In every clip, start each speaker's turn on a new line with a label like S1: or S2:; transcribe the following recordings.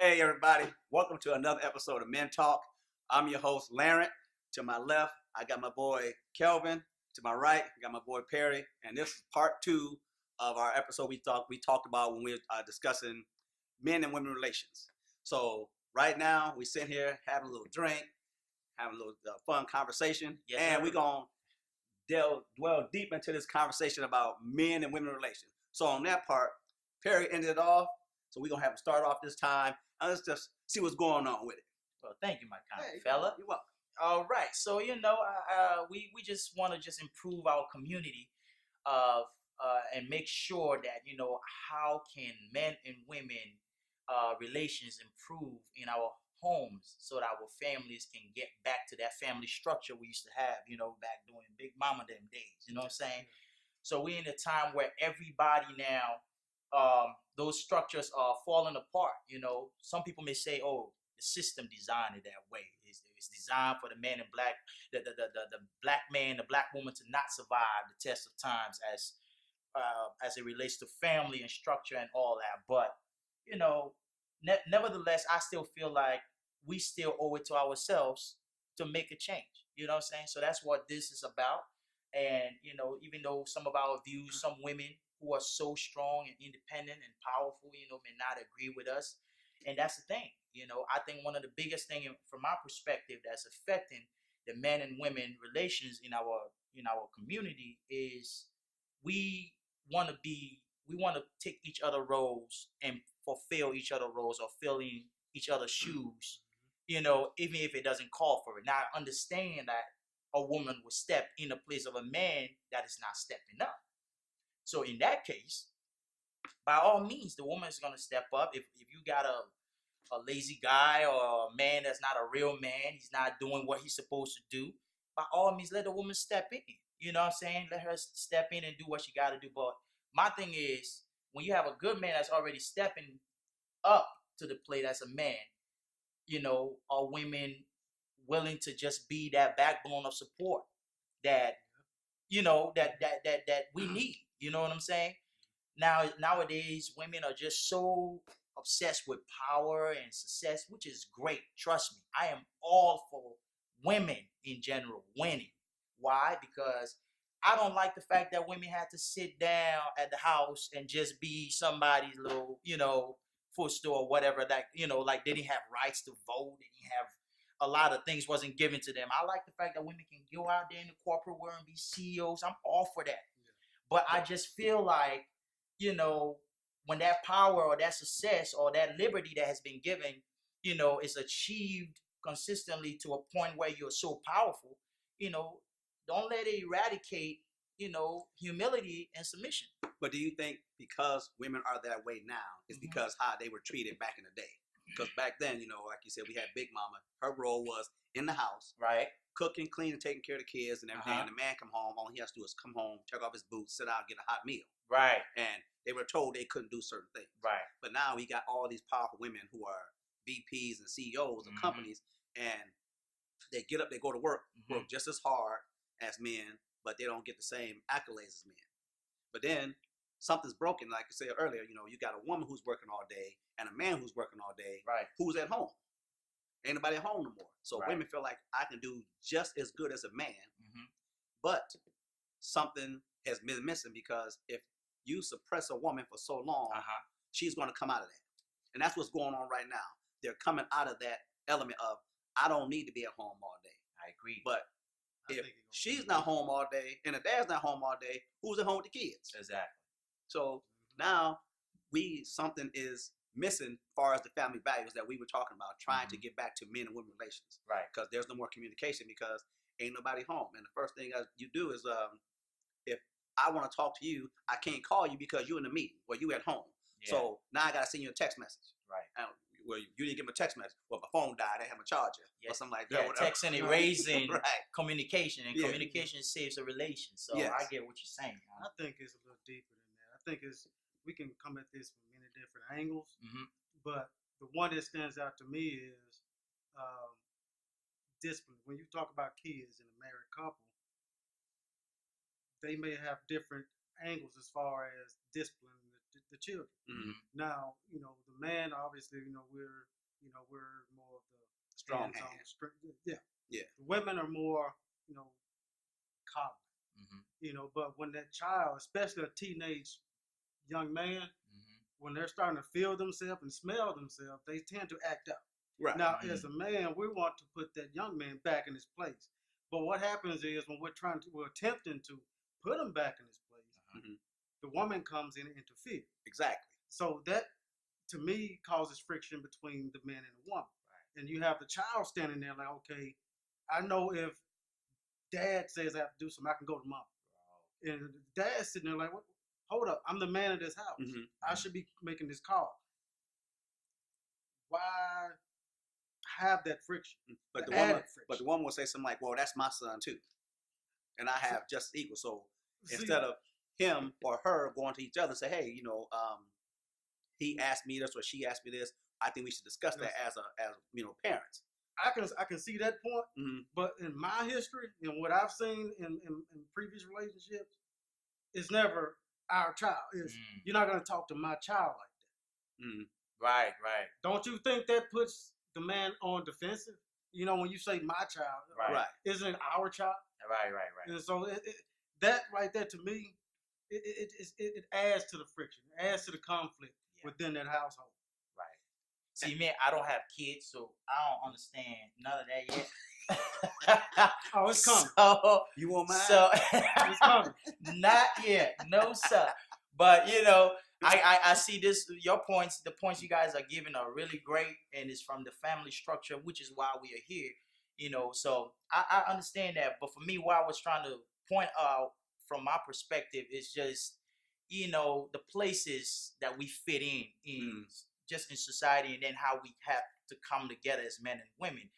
S1: Hey everybody, welcome to another episode of Men Talk. I'm your host, Larrent. To my left, I got my boy Kelvin. To my right, I got my boy Perry. And this is part 2 of our episode we talked about when we were discussing men and women relations. So right now, we sitting here having a little drink, having a little fun conversation.
S2: Yes,
S1: and
S2: sir.
S1: we're going to dwell deep into this conversation about men and women relations. So on that part, Perry ended it off. So we're going to have to start off this time. And let's just see what's going on with it.
S2: Well, thank you, my kind
S1: Hey,
S2: fella.
S1: You're welcome.
S2: All right. So, we just want to just improve our community and make sure that, how can men and women relations improve in our homes so that our families can get back to that family structure we used to have, back during Big Mama them days. You know what I'm saying? So we're in a time where everybody now, those structures are falling apart. Some people may say, "Oh, the system designed it that way. It's designed for the man in black, the black man, the black woman to not survive the test of times as it relates to family and structure and all that." But nevertheless, I still feel like we still owe it to ourselves to make a change. You know what I'm saying? So that's what this is about. And even though some of our views, some women who are so strong and independent and powerful, may not agree with us. And that's the thing. I think one of the biggest thing from my perspective that's affecting the men and women relations in our community is we want to take each other roles and fulfill each other roles or fill in each other's shoes, even if it doesn't call for it. Now I understand that a woman will step in the place of a man that is not stepping up. So in that case, by all means, the woman is going to step up. If you got a lazy guy or a man that's not a real man, he's not doing what he's supposed to do, by all means, let the woman step in. You know what I'm saying? Let her step in and do what she got to do. But my thing is, when you have a good man that's already stepping up to the plate as a man, are women willing to just be that backbone of support that that we need? You know what I'm saying? Nowadays, women are just so obsessed with power and success, which is great. Trust me, I am all for women in general winning. Why? Because I don't like the fact that women had to sit down at the house and just be somebody's little, footstool or whatever. That like they didn't have rights to vote. They didn't have a lot of things wasn't given to them. I like the fact that women can go out there in the corporate world and be CEOs. I'm all for that. Yeah. But I just feel like, when that power or that success or that liberty that has been given, is achieved consistently to a point where you're so powerful, don't let it eradicate, humility and submission.
S1: But do you think because women are that way now, it's because how they were treated back in the day? Because back then, like you said, we had Big Mama. Her role was in the house,
S2: right,
S1: cooking, cleaning, taking care of the kids and everything. And the man come home, all he has to do is come home, take off his boots, sit down, get a hot meal.
S2: Right.
S1: And they were told they couldn't do certain things.
S2: Right.
S1: But now we got all these powerful women who are VPs and CEOs of companies, and they get up, they go to work just as hard as men, but they don't get the same accolades as men. But then something's broken, like you said earlier. You got a woman who's working all day and a man who's working all day.
S2: Right.
S1: Who's at home? Ain't nobody at home no more. So
S2: right.
S1: women feel like I can do just as good as a man, but something has been missing, because if you suppress a woman for so long, she's going to come out of that. And that's what's going on right now. They're coming out of that element of, I don't need to be at home all day.
S2: I agree.
S1: But if she's not home all day and the dad's not home all day, who's at home with the kids?
S2: Exactly.
S1: So now something is missing as far as the family values that we were talking about, trying to get back to men and women relations.
S2: Right.
S1: Because there's no more communication, because ain't nobody home. And the first thing you do is, if I want to talk to you, I can't call you because you're in a meeting or you at home. Yeah. So now I got to send you a text message.
S2: Right.
S1: Well, you didn't give me a text message. Well, my phone died. I didn't have a charger. Or something like that.
S2: Yeah, texting and erasing
S1: right.
S2: communication. And communication saves a relation. So I get what you're saying.
S3: I think it's a little deeper than that. I think we can come at this from many different angles. But the one that stands out to me is discipline. When you talk about kids in a married couple, they may have different angles as far as discipline the children. Now, the man, obviously, we're we're more of the
S1: Strong
S3: hands-on
S1: hand.
S3: Yeah.
S1: Yeah.
S3: The women are more, coddling. But when that child, especially a teenage young man, when they're starting to feel themselves and smell themselves, they tend to act out.
S1: Right.
S3: Now, as a man, we want to put that young man back in his place. But what happens is when we're attempting to put him back in his place, the woman comes in and interferes.
S1: Exactly.
S3: So that, to me, causes friction between the man and the woman. Right. And you have the child standing there like, okay, I know if dad says I have to do something, I can go to mom. Wow. And the dad's sitting there like, hold up, I'm the man of this house. I should be making this call. Why have that friction?
S1: But the woman will say something like, well, that's my son too. And I have just equal. So instead of him or her going to each other and say, hey, he asked me this or she asked me this, I think we should discuss that as parents.
S3: I can see that point, but in my history and what I've seen in previous relationships, it's never our child. You're not going to talk to my child like that.
S2: Right.
S3: Don't you think that puts the man on defensive? When you say my child,
S1: right?
S3: Isn't it our child?
S2: Right.
S3: And so that right there, to me, it adds to the friction, it adds to the conflict within that household.
S2: Right. See, man, I don't have kids, so I don't understand none of that yet.
S3: Oh, it's coming.
S2: So,
S1: you want mine?
S2: So
S3: it's coming.
S2: Not yet, no sir. But I see this. The points you guys are giving are really great, and it's from the family structure, which is why we are here. So I understand that. But for me, what I was trying to point out from my perspective is just, the places that we fit in just in society, and then how we have to come together as men and women.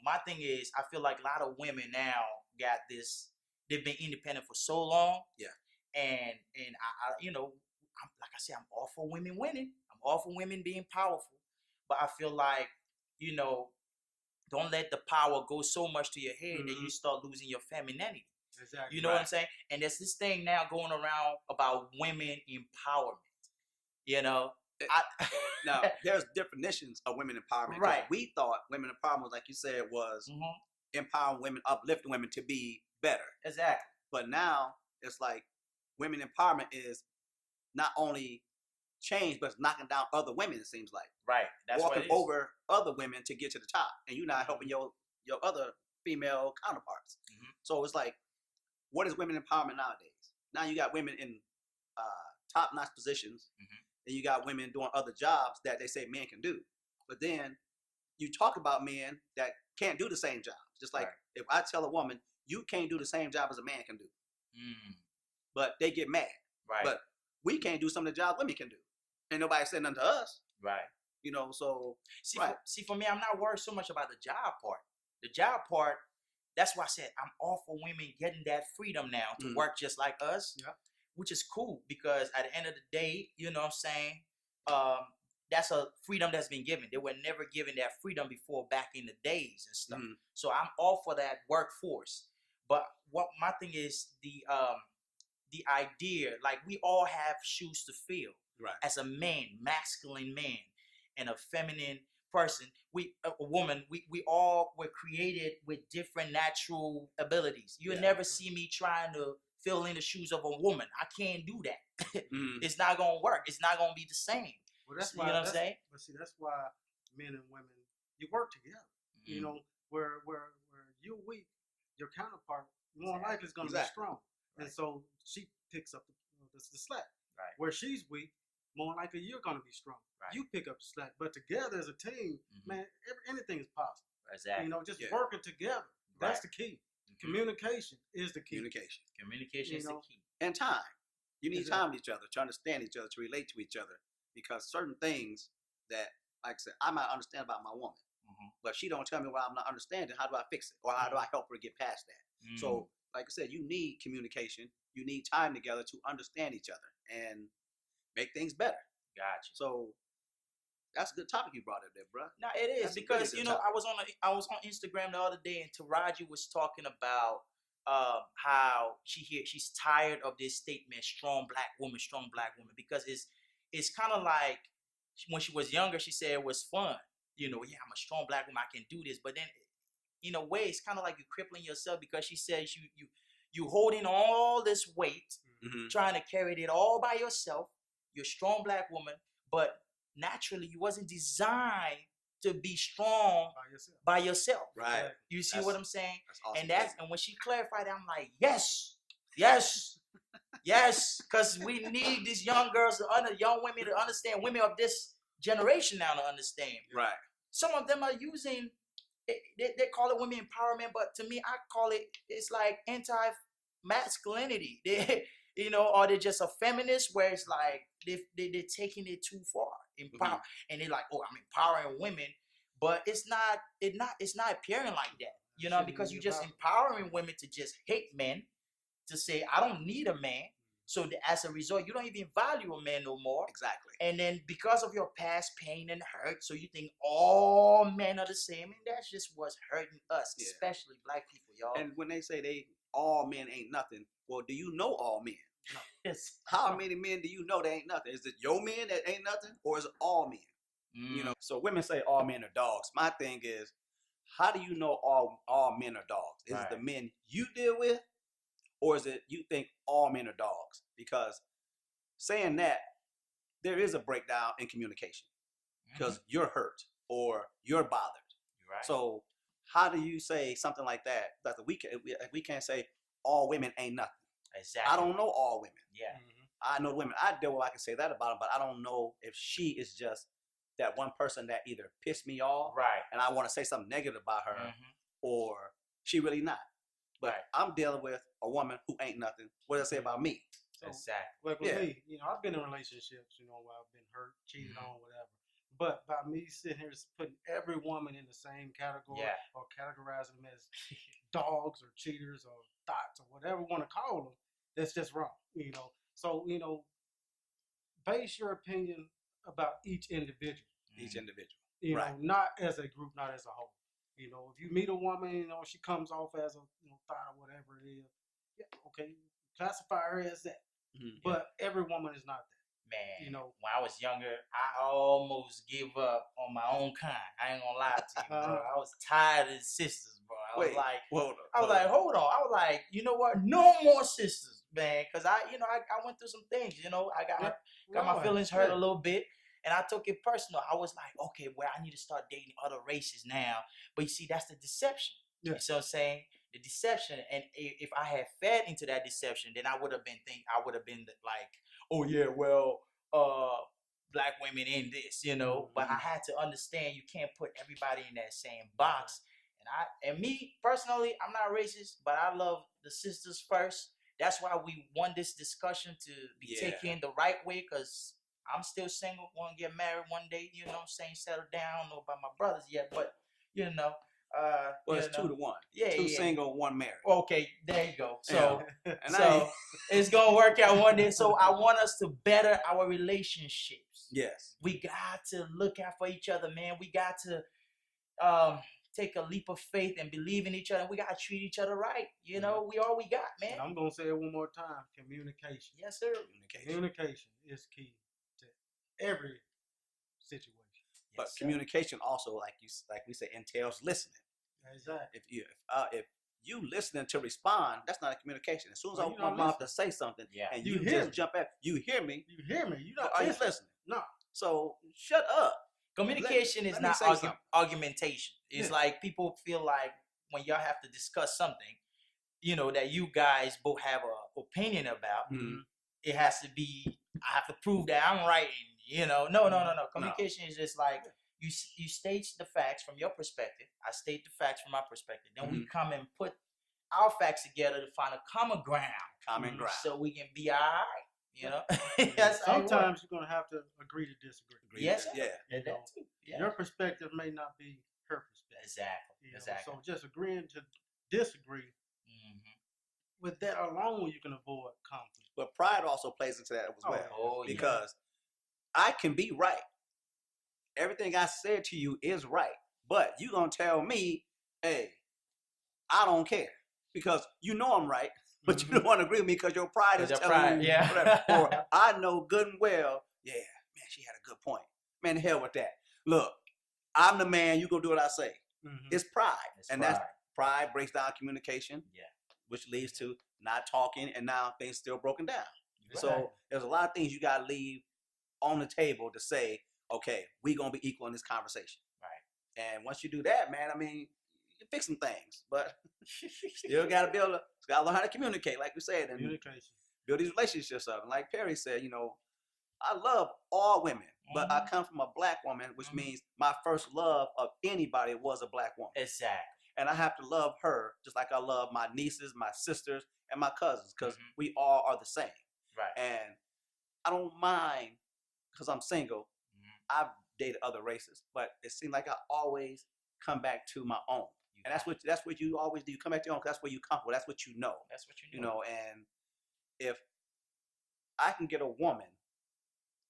S2: My thing is, I feel like a lot of women now got this. They've been independent for so long.
S1: Yeah.
S2: And like I said, I'm all for women winning. I'm all for women being powerful. But I feel like, don't let the power go so much to your head that you start losing your femininity.
S3: Exactly.
S2: You know what I'm saying? And there's this thing now going around about women empowerment.
S1: Now, there's definitions of women empowerment.
S2: Right.
S1: We thought women empowerment, like you said, was empowering women, uplifting women to be better.
S2: Exactly.
S1: But now it's like women empowerment is not only change, but it's knocking down other women, it seems like.
S2: Right. That's
S1: walking
S2: what it is.
S1: over other women to get to the top. And you're not helping your other female counterparts. So it's like, what is women empowerment nowadays? Now you got women in top-notch positions, and you got women doing other jobs that they say men can do. But then you talk about men that can't do the same job. Just like if I tell a woman, you can't do the same job as a man can do. But they get mad.
S2: Right.
S1: But we can't do some of the jobs women can do. Ain't nobody saying nothing to us.
S2: Right.
S1: So
S2: see, for me, I'm not worried so much about the job part. The job part, that's why I said I'm all for women getting that freedom now to work just like us, which is cool because at the end of the day, you know what I'm saying, that's a freedom that's been given. They were never given that freedom before back in the days and stuff. So I'm all for that workforce. But what my thing is, the idea, like we all have shoes to fill.
S1: Right.
S2: As a man, masculine man, and a feminine person, a woman, we all were created with different natural abilities. You'll never see me trying to fill in the shoes of a woman. I can't do that. It's not gonna work. It's not gonna be the same.
S3: Well, that's
S2: you
S3: why,
S2: know what I'm saying?
S3: But see, that's why men and women, you work together. Where you're weak, your counterpart more likely is going to be strong, and so she picks up the slack.
S2: Right.
S3: Where she's weak, more likely you're going to be strong. Right. You pick up the slack, but together as a team, man, anything is possible.
S2: Exactly.
S3: Just working together. That's the key. Communication is the key.
S2: Communication is the key.
S1: And time. You need time with each other to understand each other, to relate to each other, because certain things that, like I said, I might understand about my woman, but she don't tell me what I'm not understanding. How do I fix it, or how do I help her get past that? So, like I said, you need communication. You need time together to understand each other and make things better.
S2: Gotcha.
S1: So that's a good topic you brought up there, bro.
S2: No, it is because I was on Instagram the other day, and Taraji was talking about how she's tired of this statement, strong black woman, because it's kind of like when she was younger, she said it was fun. yeah, I'm a strong black woman, I can do this. But then, in a way, it's kind of like you're crippling yourself because she says you holding all this weight,
S1: Mhm.
S2: trying to carry it all by yourself. You're a strong black woman, but naturally, you wasn't designed to be strong
S3: By yourself.
S2: by yourself.
S1: Right.
S2: You see
S1: That's-
S2: what I'm saying?
S1: That's awesome.
S2: And when she clarified, I'm like, yes, yes, yes, because we need these young girls young women to understand. Women of this generation now to understand.
S1: Right.
S2: Some of them are using. They call it women empowerment, but to me, I call it's like anti-masculinity. Or they're just a feminist where it's like they're taking it too far. Empower, and they're like, oh, I'm empowering women, but it's not appearing like that. Because you're just empowering women to just hate men, to say I don't need a man. So as a result, you don't even value a man no more.
S1: Exactly.
S2: And then because of your past pain and hurt, so you think all men are the same, and that's just what's hurting us,
S1: Yeah.
S2: especially black people, y'all.
S1: And when they say all men ain't nothing, well, do you know all men?
S2: It's,
S1: How many men do you know that ain't nothing? Is it your men that ain't nothing, or is it all men? So women say all men are dogs. My thing is, how do you know all men are dogs? Is it the men you deal with, or is it you think all men are dogs? Because saying that, there is a breakdown in communication because you're hurt or you're bothered.
S2: You're right.
S1: So how do you say something like that? That we can't say all women ain't nothing.
S2: Exactly.
S1: I don't know all women.
S2: Yeah.
S1: I know women I deal with. I can say that about them, but I don't know if she is just that one person that either pissed me off,
S2: Right.
S1: and I want to say something negative about her,
S2: Mhm.
S1: or she really not. But
S2: Right.
S1: I'm dealing with a woman who ain't nothing. What does it say about me?
S3: So,
S2: Exactly.
S3: like with
S1: Yeah.
S3: me, I've been in relationships, where I've been hurt, cheated on, whatever. But by me sitting here putting every woman in the same category
S2: Yeah.
S3: or categorizing them as dogs or cheaters or thoughts or whatever you want to call them, that's just wrong. So base your opinion about each individual.
S1: Each individual.
S3: Right. Not as a group, not as a whole. If you meet a woman, she comes off as a thought or whatever it is. Yeah, okay, classify her as that.
S1: Mhm.
S3: But every woman is not that.
S2: Man,
S3: You know.
S2: when I was younger, I almost give up on my own kind. I ain't gonna lie to you, bro. I was tired of the sisters, bro. I was like,
S1: hold
S2: hold on. I was like, you know what? No more sisters, man. Cause I went through some things. I got my feelings hurt a little bit, and I took it personal. I was like, okay, well, I need to start dating other races now. But you see, that's the deception.
S3: Yeah.
S2: You see what I'm saying? The deception, and if I had fed into that deception, then I would have been like, oh yeah, well, black women in this, But I had to understand you can't put everybody in that same box. And me personally, I'm not racist, but I love the sisters first. That's why we want this discussion to be taken the right way, because I'm still single, want to get married one day, settle down. I don't know about my brothers yet, but
S1: well, it's 2 to 1.
S2: Yeah,
S1: Two single, 1 married.
S2: Okay, there you go. So,
S1: And
S2: it's gonna work out one day. So I want us to better our relationships.
S1: yes.
S2: We got to look out for each other, man. We got to take a leap of faith and believe in each other. We gotta treat each other right. We all we got, man.
S3: And I'm gonna say it one more time: communication.
S2: Yes, sir.
S3: Communication is key to every situation.
S1: But
S2: Yes, sir.
S1: communication also, like we say, entails listening.
S3: Exactly.
S1: If you listening to respond, that's not a communication. As soon as I
S3: Well,
S1: open
S3: you're
S1: my
S3: not
S1: mouth to say something,
S2: Yeah.
S1: and
S3: You
S1: you
S3: hear
S1: just
S3: me.
S1: jump at, you hear me,
S3: You hear me? You
S1: but
S3: not
S1: are you
S3: listening.
S1: listening?
S3: No.
S1: So shut up.
S2: Communication is
S1: let me
S2: not
S1: say something.
S2: argumentation. It's like people feel like when y'all have to discuss something, that you guys both have an opinion about,
S1: Mhm.
S2: it has to be, I have to prove that I'm right. No. Communication is just like you state the facts from your perspective. I state the facts from my perspective. Then we come and put our facts together to find a common ground.
S1: Common ground.
S2: So we can be all right. That's how it works.
S3: Sometimes you're gonna have to agree to disagree.
S2: Yes, sir.
S1: Yeah.
S2: Yeah, that too. Yeah.
S3: Your perspective may not be her perspective.
S2: Exactly. Exactly.
S3: So just agreeing to disagree,
S2: Mhm.
S3: with that alone, you can avoid conflict.
S1: But pride also plays into that as
S3: Oh,
S1: well.
S2: Oh, yeah.
S1: Because I can be right. Everything I said to you is right. But you gonna tell me, hey, I don't care. Because you know I'm right, but you don't want to agree with me because your pride is
S2: Your
S1: telling
S2: pride,
S1: you
S2: yeah.
S1: whatever. Or I know good and well, yeah, man, she had a good point. Man, hell with that. Look, I'm the man. You gonna do what I say.
S3: Mhm.
S1: It's pride,
S2: It's
S1: and
S2: pride.
S1: that's pride breaks down communication.
S2: Yeah.
S1: Which leads to not talking, and now things still broken down.
S2: You're
S1: So
S2: right.
S1: there's a lot of things you gotta leave on the table to say, okay, we gonna be equal in this conversation.
S2: Right.
S1: And once you do that, man, I mean, you fix some things, but still gotta gotta learn how to communicate, like we said, and
S3: Communication.
S1: build these relationships up. And like Perry said, I love all women, but I come from a black woman, which
S2: Mhm.
S1: means my first love of anybody was a black woman.
S2: Exactly.
S1: And I have to love her just like I love my nieces, my sisters, and my cousins, because
S2: Mhm.
S1: we all are the same.
S2: Right.
S1: And I don't mind, because I'm single,
S2: Mhm.
S1: I've dated other races, but it seems like I always come back to my own. And that's what you always do. You come back to your own, 'cause that's where you comfortable. That's what you know.
S2: That's what you know.
S1: And if I can get a woman,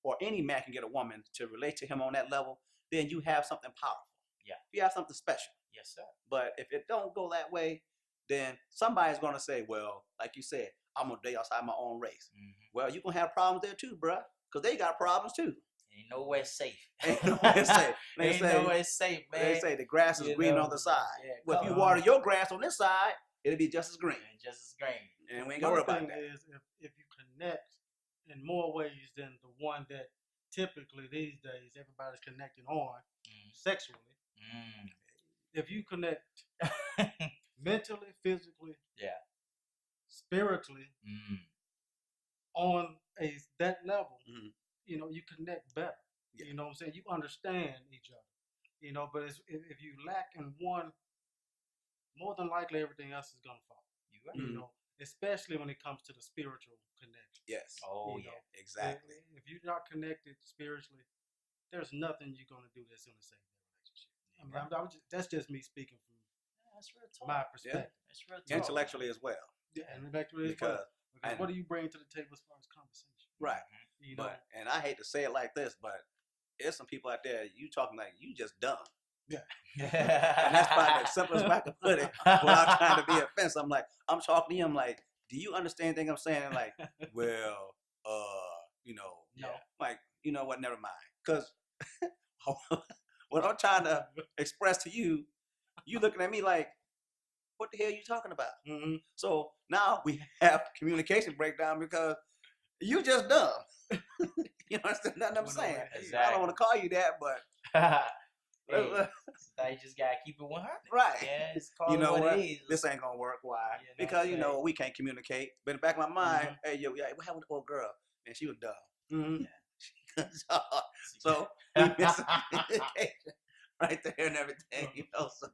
S1: or any man can get a woman to relate to him on that level, then you have something powerful.
S2: Yeah.
S1: You have something special.
S2: Yes, sir.
S1: But if it don't go that way, then somebody's gonna say, well, like you said, I'm gonna date outside my own race.
S2: Mhm.
S1: Well, you're gonna have problems there too, bruh, because they got problems too.
S2: Ain't nowhere safe.
S1: Ain't nowhere safe. They
S2: Ain't
S1: say,
S2: nowhere safe, man.
S1: they say the grass is
S2: You
S1: green
S2: know,
S1: on the side.
S2: yeah,
S1: Well, if you
S3: come
S1: water
S3: on.
S1: your grass on this side, it'll be just as green.
S2: And just as green.
S1: And we ain't gonna worry
S3: One
S1: about
S3: thing
S1: that.
S3: is if you connect in more ways than the one that typically these days everybody's connecting on
S2: Mm.
S3: sexually. If you connect mentally, physically,
S2: Yeah.
S3: spiritually
S2: Mm.
S3: on that level,
S1: Mhm.
S3: You connect better.
S1: Yeah.
S3: You know what I'm saying? You understand each other. But if you lack in one, more than likely everything else is gonna fall.
S2: You right.
S1: Mhm.
S3: Especially when it comes to the spiritual connection.
S1: Yes,
S2: Oh,
S3: you
S2: yeah.
S3: know.
S1: exactly.
S3: If you're not connected spiritually, there's nothing you're gonna do that's gonna save that relationship. I mean, that's just me speaking from
S2: That's real talk.
S3: my perspective.
S2: That's real talk.
S1: Intellectually as well.
S3: Yeah, intellectually as well. Because what do you bring to the table as far as conversation?
S1: Right.
S3: You know,
S1: But, and I hate to say it like this, but there's some people out there, you talking like you just dumb. And that's probably the simplest way I can put it without trying to be offensive. I'm talking to you, I'm like, do you understand anything I'm saying? And like, well,
S3: No.
S1: like, you know what, never mind. Because what I'm trying to express to you, you looking at me like, what the hell are you talking about?
S3: Mm-hmm.
S1: So now we have communication breakdown because you just dumb. You understand nothing I'm
S3: Well, no,
S1: saying?
S2: exactly.
S1: I don't want to call you that, but
S2: Hey, you just gotta keep it 100.
S1: right.
S2: Yeah, it's called
S1: You know
S2: what
S1: what?
S2: it is.
S1: This ain't gonna work. Why?
S2: You know
S1: Because
S2: what I'm saying?
S1: we can't communicate. But in the back of my mind,
S3: Mhm.
S1: hey, yo, yeah, what happened to the old girl? And she was dumb.
S3: Mm-hmm.
S1: So we missing communication right there and everything. So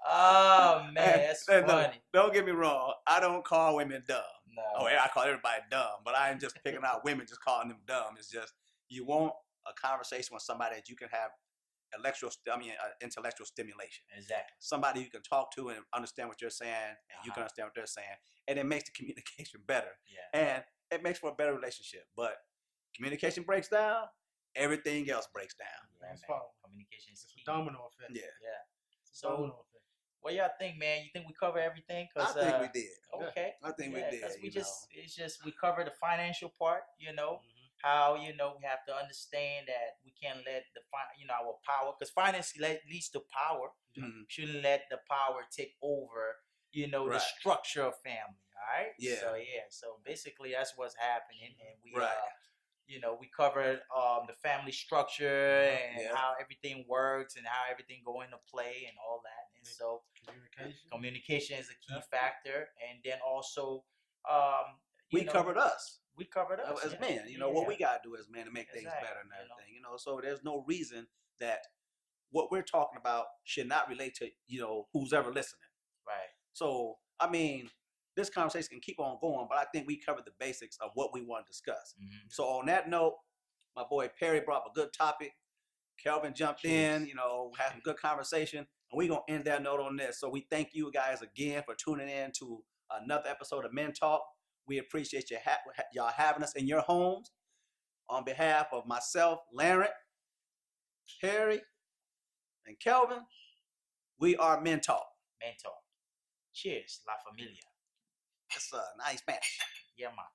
S2: Oh man, that's
S1: Hey, look,
S2: funny.
S1: don't get me wrong. I don't call women dumb.
S2: No.
S1: Oh, yeah, I call everybody dumb, but I ain't just picking out women, just calling them dumb. It's just you want a conversation with somebody that you can have intellectual stimulation.
S2: Exactly.
S1: Somebody you can talk to and understand what you're saying, and you can understand what they're saying, and it makes the communication better,
S2: Yeah.
S1: and it makes for a better relationship. But communication breaks down, everything else breaks down.
S2: Yeah,
S3: That's
S2: man.
S3: fine.
S2: Communication is
S3: It's a
S2: key.
S3: domino effect.
S1: Yeah,
S2: Yeah.
S3: It's a
S2: So,
S3: domino effect.
S2: what y'all think, man? You think we cover everything?
S1: I think we did.
S2: Okay.
S1: I think we
S2: Yeah,
S1: did.
S2: 'cause we
S1: you
S2: just it's just we cover the financial part,
S3: Mhm.
S2: how we have to understand that we can't let our power, because finance leads to power.
S1: know. Mhm.
S2: Shouldn't let the power take over the
S1: Right.
S2: structure of family. All right.
S1: Yeah.
S2: So basically that's what's happening, and we
S1: Right.
S2: we covered the family structure and
S1: Yeah.
S2: how everything works and how everything go into play and all that. And so
S3: Communication.
S2: communication is a key
S3: Yeah.
S2: factor, and then also
S1: We covered us.
S2: we covered us
S1: as
S2: yeah.
S1: men, what
S2: Yeah.
S1: we gotta do as men to make things
S2: Exactly,
S1: better and
S2: you know.
S1: everything, So there's no reason that what we're talking about should not relate to who's ever listening.
S2: Right.
S1: So I mean, this conversation can keep on going, but I think we covered the basics of what we want to discuss.
S2: Mhm.
S1: So on that note, my boy Perry brought up a good topic. Kelvin jumped in, had some good conversation, and we're gonna end that note on this. So we thank you guys again for tuning in to another episode of Men Talk. We appreciate y'all having us in your homes. On behalf of myself, Larry, Perry, and Kelvin, we are Men Talk.
S2: Mentor. Cheers, La Familia.
S1: That's nice Spanish.
S2: Yeah, man.